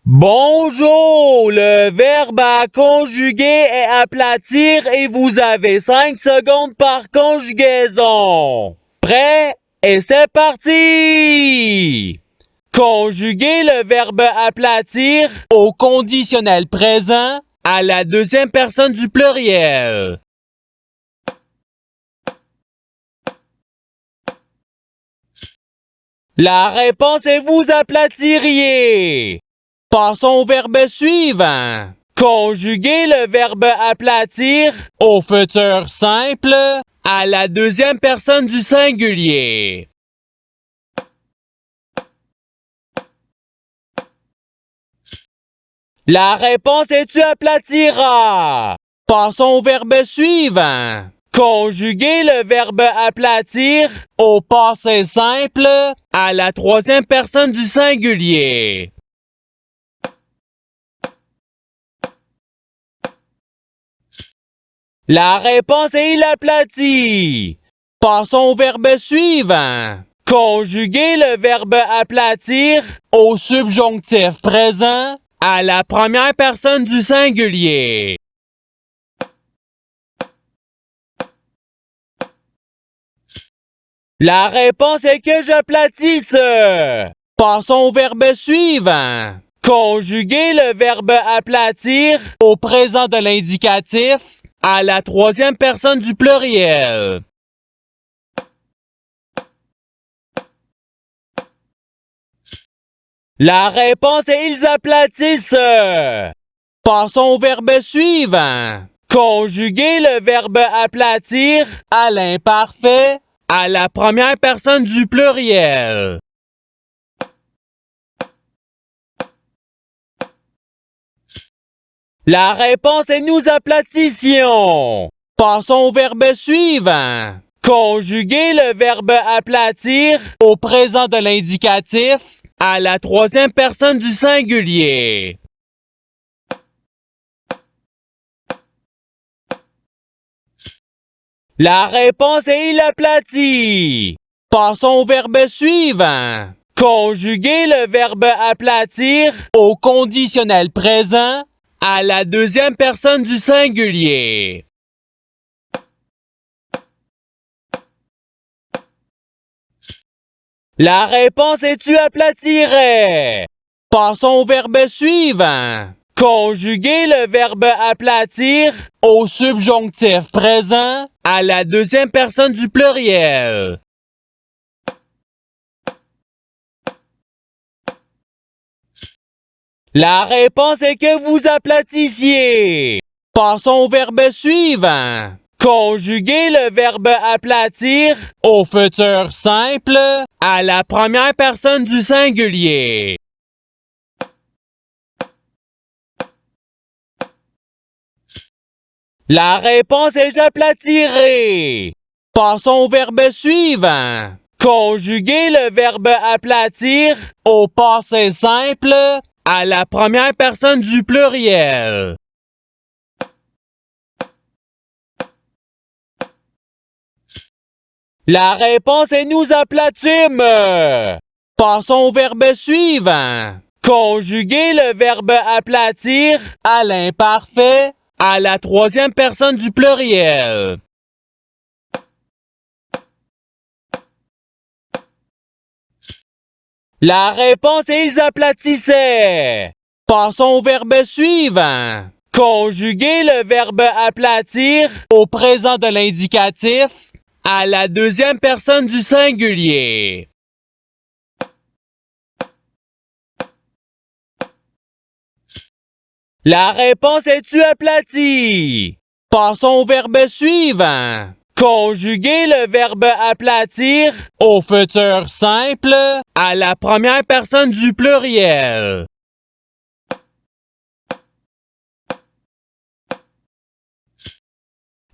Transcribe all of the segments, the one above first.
Bonjour! Le verbe à conjuguer est aplatir et vous avez 5 secondes par conjugaison. Prêt? Et c'est parti! Conjuguer le verbe aplatir au conditionnel présent à la deuxième personne du pluriel. La réponse est vous aplatiriez. Passons au verbe suivant. Conjuguer le verbe aplatir au futur simple à la deuxième personne du singulier. La réponse est tu aplatiras. Passons au verbe suivant. Conjuguer le verbe aplatir au passé simple à la troisième personne du singulier. La réponse est il aplatit. Passons au verbe suivant. Conjuguer le verbe aplatir au subjonctif présent à la première personne du singulier. La réponse est que j'aplatisse. Passons au verbe suivant. Conjuguer le verbe aplatir au présent de l'indicatif à la troisième personne du pluriel. La réponse est ils aplatissent. Passons au verbe suivant. Conjuguer le verbe aplatir à l'imparfait à la première personne du pluriel. La réponse est nous aplatissions. Passons au verbe suivant. Conjuguer le verbe aplatir au présent de l'indicatif à la troisième personne du singulier. La réponse est il aplatit. Passons au verbe suivant. Conjuguer le verbe aplatir au conditionnel présent à la deuxième personne du singulier. La réponse est tu aplatirais. Passons au verbe suivant. Conjuguer le verbe aplatir au subjonctif présent à la deuxième personne du pluriel. La réponse est que vous aplatissiez. Passons au verbe suivant. Conjuguer le verbe aplatir au futur simple à la première personne du singulier. La réponse est j'aplatirai. Passons au verbe suivant. Conjuguer le verbe aplatir au passé simple à la première personne du pluriel. La réponse est nous aplatîmes. Passons au verbe suivant. Conjuguer le verbe aplatir à l'imparfait à la troisième personne du pluriel. La réponse est ils aplatissaient. Passons au verbe suivant. Conjuguer le verbe aplatir au présent de l'indicatif à la deuxième personne du singulier. La réponse est tu aplati. Passons au verbe suivant. Conjuguer le verbe aplatir au futur simple à la première personne du pluriel.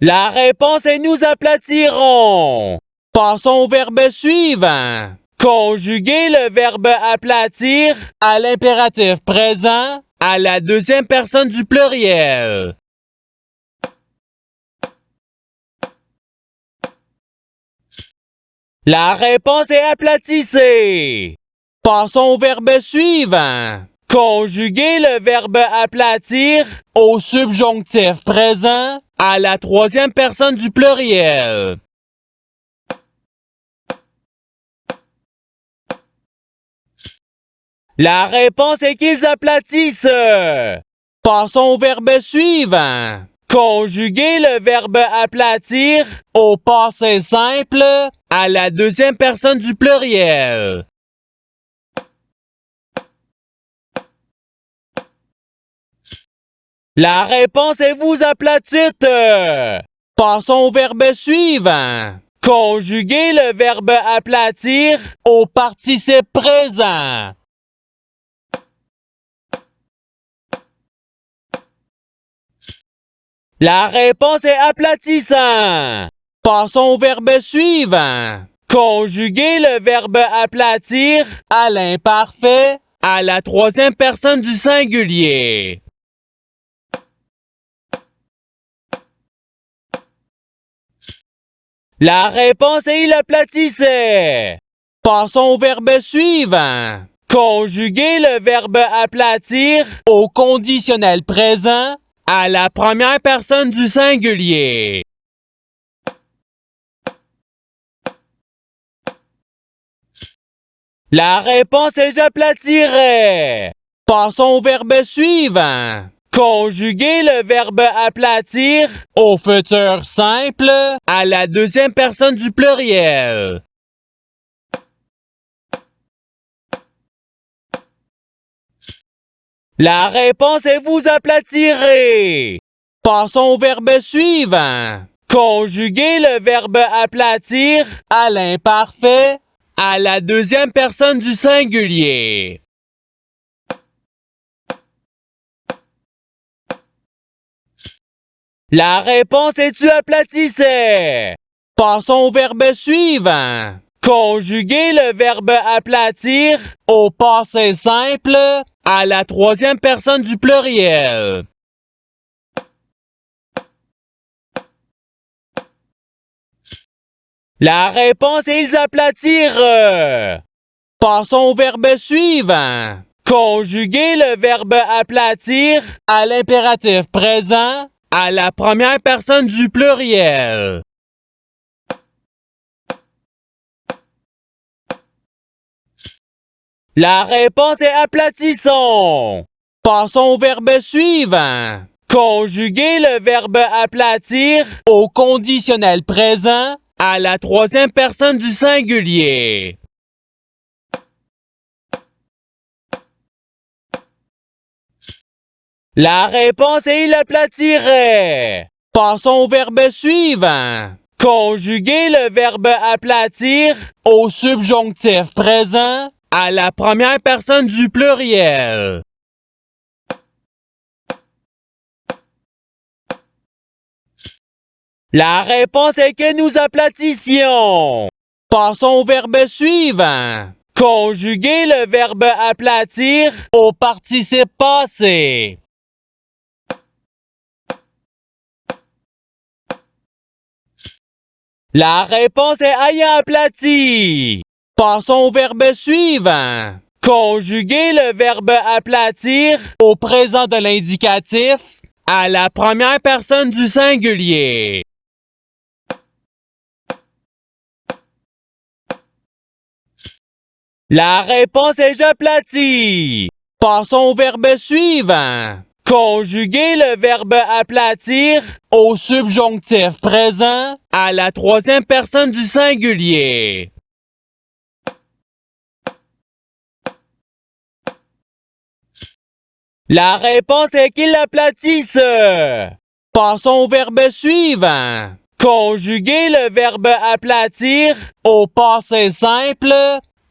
La réponse est nous aplatirons. Passons au verbe suivant. Conjuguer le verbe aplatir à l'impératif présent à la deuxième personne du pluriel. La réponse est aplatissez. Passons au verbe suivant. Conjuguez le verbe aplatir au subjonctif présent à la troisième personne du pluriel. La réponse est qu'ils aplatissent. Passons au verbe suivant. Conjuguez le verbe aplatir au passé simple à la deuxième personne du pluriel. La réponse est vous aplatissent. Passons au verbe suivant. Conjuguez le verbe aplatir au participe présent. La réponse est aplatissant. Passons au verbe suivant. Conjuguez le verbe aplatir à l'imparfait à la troisième personne du singulier. La réponse est il aplatissait. Passons au verbe suivant. Conjuguez le verbe aplatir au conditionnel présent à la première personne du singulier. La réponse est j'aplatirais. Passons au verbe suivant. Conjuguez le verbe aplatir au futur simple à la deuxième personne du pluriel. La réponse est vous aplatirez. Passons au verbe suivant. Conjuguez le verbe aplatir à l'imparfait à la deuxième personne du singulier. La réponse est tu aplatissais. Passons au verbe suivant. Conjuguez le verbe aplatir au passé simple à la troisième personne du pluriel. La réponse est ils aplatirent. Passons au verbe suivant. Conjuguez le verbe aplatir à l'impératif présent à la première personne du pluriel. La réponse est aplatissons. Passons au verbe suivant. Conjuguez le verbe aplatir au conditionnel présent à la troisième personne du singulier. La réponse est il aplatirait. Passons au verbe suivant. Conjuguez le verbe aplatir au subjonctif présent à la première personne du pluriel. La réponse est que nous aplatissions. Passons au verbe suivant. Conjuguez le verbe aplatir au participe passé. La réponse est ayant aplati. Passons au verbe suivant. Conjuguez le verbe aplatir au présent de l'indicatif à la première personne du singulier. La réponse est j'aplatis. Passons au verbe suivant. Conjuguez le verbe aplatir au subjonctif présent à la troisième personne du singulier. La réponse est qu'ils l'aplatissent. Passons au verbe suivant. Conjuguez le verbe aplatir au passé simple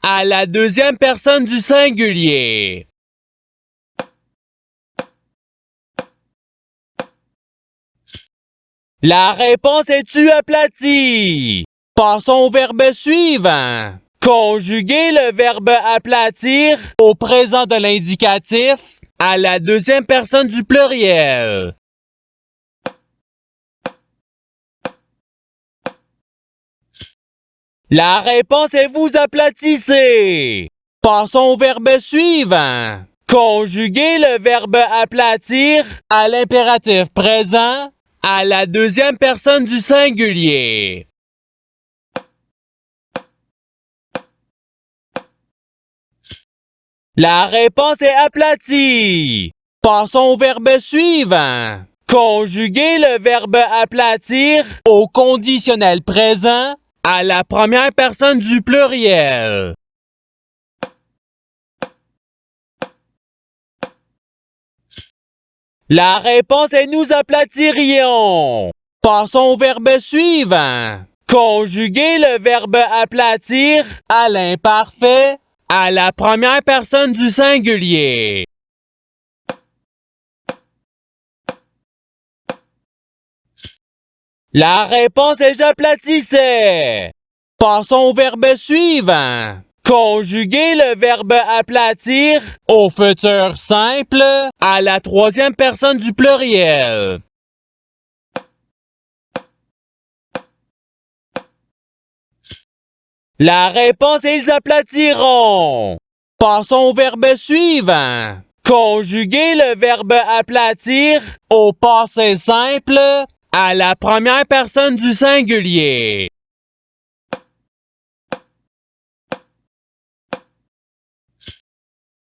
à la deuxième personne du singulier. La réponse est tu aplati. Passons au verbe suivant. Conjuguez le verbe aplatir au présent de l'indicatif à la deuxième personne du pluriel. La réponse est vous aplatissez. Passons au verbe suivant. Conjuguez le verbe aplatir à l'impératif présent à la deuxième personne du singulier. La réponse est aplatie. Passons au verbe suivant. Conjuguez le verbe aplatir au conditionnel présent à la première personne du pluriel. La réponse est nous aplatirions. Passons au verbe suivant. Conjuguez le verbe aplatir à l'imparfait à la première personne du singulier. La réponse est j'aplatissais. Passons au verbe suivant. Conjuguez le verbe aplatir au futur simple à la troisième personne du pluriel. La réponse est ils aplatiront. Passons au verbe suivant. Conjuguez le verbe aplatir au passé simple à la première personne du singulier.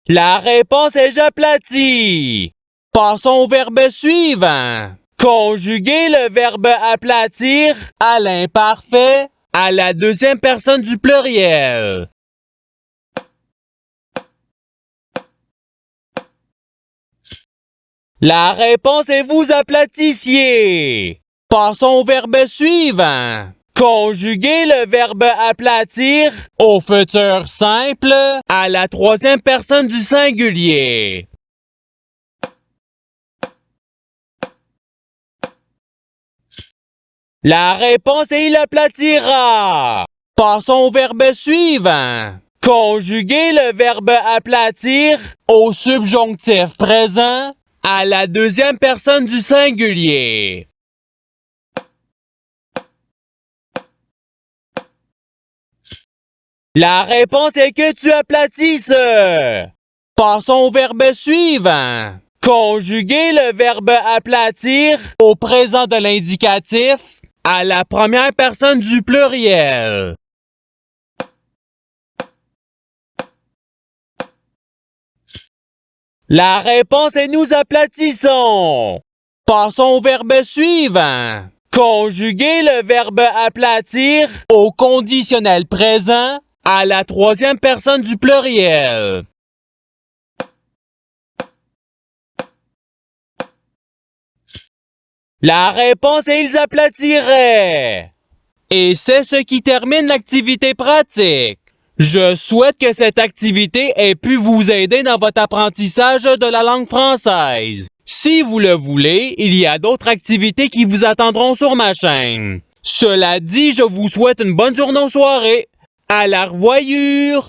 La réponse est j'aplatis. Passons au verbe suivant. Conjuguez le verbe aplatir à l'imparfait à la deuxième personne du pluriel. La réponse est vous aplatissiez. Passons au verbe suivant. Conjuguez le verbe aplatir au futur simple à la troisième personne du singulier. La réponse est il aplatira. Passons au verbe suivant. Conjuguez le verbe aplatir au subjonctif présent à la deuxième personne du singulier. La réponse est que tu aplatisses. Passons au verbe suivant. Conjuguez le verbe aplatir au présent de l'indicatif à la première personne du pluriel. La réponse est nous aplatissons. Passons au verbe suivant. Conjuguez le verbe aplatir au conditionnel présent à la troisième personne du pluriel. La réponse est ils aplatiraient. Et c'est ce qui termine l'activité pratique. Je souhaite que cette activité ait pu vous aider dans votre apprentissage de la langue française. Si vous le voulez, il y a d'autres activités qui vous attendront sur ma chaîne. Cela dit, je vous souhaite une bonne journée ou soirée. À la revoyure!